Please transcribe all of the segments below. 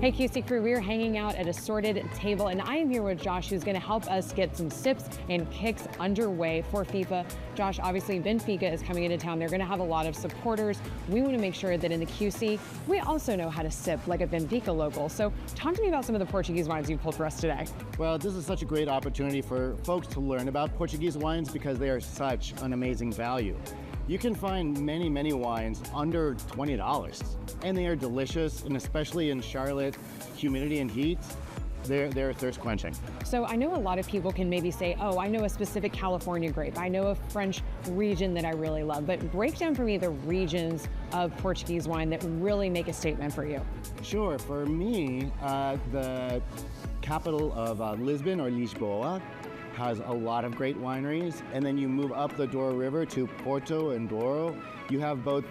Hey QC crew, we are hanging out at a sorted table and I am here with Josh, who's gonna help us get some sips and kicks underway for FIFA. Josh, obviously Benfica is coming into town. They're gonna have a lot of supporters. We wanna make sure that in the QC, we also know how to sip like a Benfica local. So talk to me about some of the Portuguese wines you pulled for us today. Well, this is such a great opportunity for folks to learn about Portuguese wines because they are such an amazing value. You can find many wines under $20 and they are delicious, and especially in Charlotte, humidity and heat, they're thirst quenching. So I know a lot of people can maybe say, oh, I know a specific California grape. I know a French region that I really love, but break down for me the regions of Portuguese wine that really make a statement for you. Sure, for me, the capital of Lisbon or Lisboa has a lot of great wineries, and then you move up the Douro River to Porto and Douro. You have both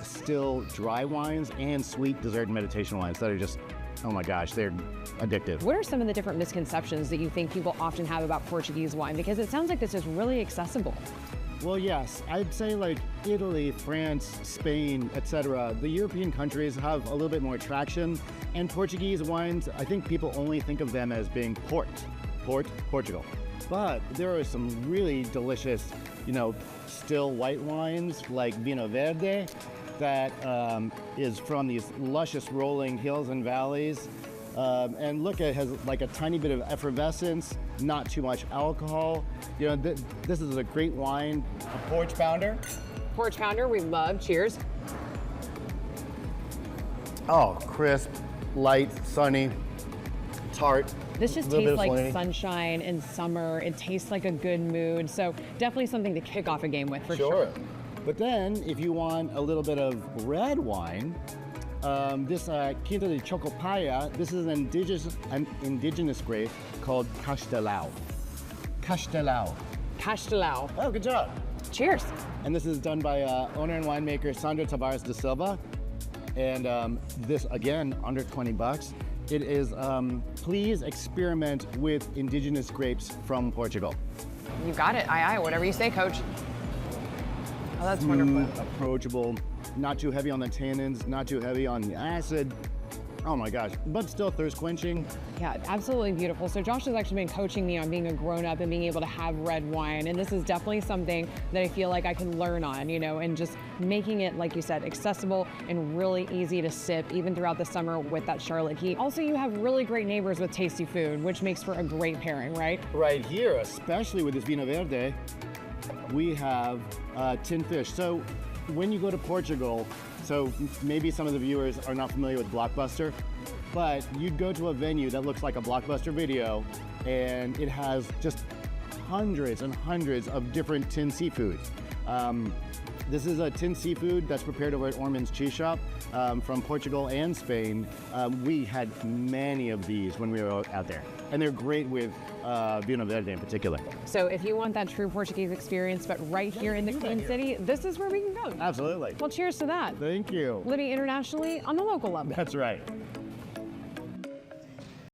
still dry wines and sweet dessert meditation wines that are just, oh my gosh, they're addictive. What are some of the different misconceptions that you think people often have about Portuguese wine? Because it sounds like this is really accessible. Well, yes, I'd say like Italy, France, Spain, etc. The European countries have a little bit more traction, and Portuguese wines, I think people only think of them as being Portugal. But there are some really delicious, still white wines like Vinho Verde that is from these luscious rolling hills and valleys. And look, it has like a tiny bit of effervescence, not too much alcohol. This is a great wine, a porch pounder. Porch pounder, we love. Cheers. Oh, crisp, light, sunny, tart. This just tastes like sunshine in summer. It tastes like a good mood. So definitely something to kick off a game with for sure. But then if you want a little bit of red wine, this Quinta de Chocopaya, this is an indigenous grape called Castelao. Castelao. Oh, good job. Cheers. And this is done by owner and winemaker Sandra Tavares da Silva. And this, again, under 20 bucks. It is, please experiment with indigenous grapes from Portugal. You got it. Aye, whatever you say, coach. Oh, that's wonderful. Approachable, not too heavy on the tannins, not too heavy on the acid. Oh my gosh, but still thirst quenching. Yeah, absolutely beautiful. So Josh has actually been coaching me on being a grown-up and being able to have red wine. And this is definitely something that I feel like I can learn on, and just making it, like you said, accessible and really easy to sip, even throughout the summer with that Charlotte heat. Also, you have really great neighbors with tasty food, which makes for a great pairing, right? Right here, especially with this Vinho Verde, we have tinned fish. So when you go to Portugal, so maybe some of the viewers are not familiar with Blockbuster, but you'd go to a venue that looks like a Blockbuster video, and it has just hundreds and hundreds of different tinned seafood. This is a tinned seafood that's prepared over at Ormond's Cheese Shop from Portugal and Spain. We had many of these when we were out there, and they're great with Vinho Verde in particular. So if you want that true Portuguese experience, but right here in the Queen City, this is where we can go. Absolutely. Well, cheers to that. Thank you. Living internationally on the local level. That's right.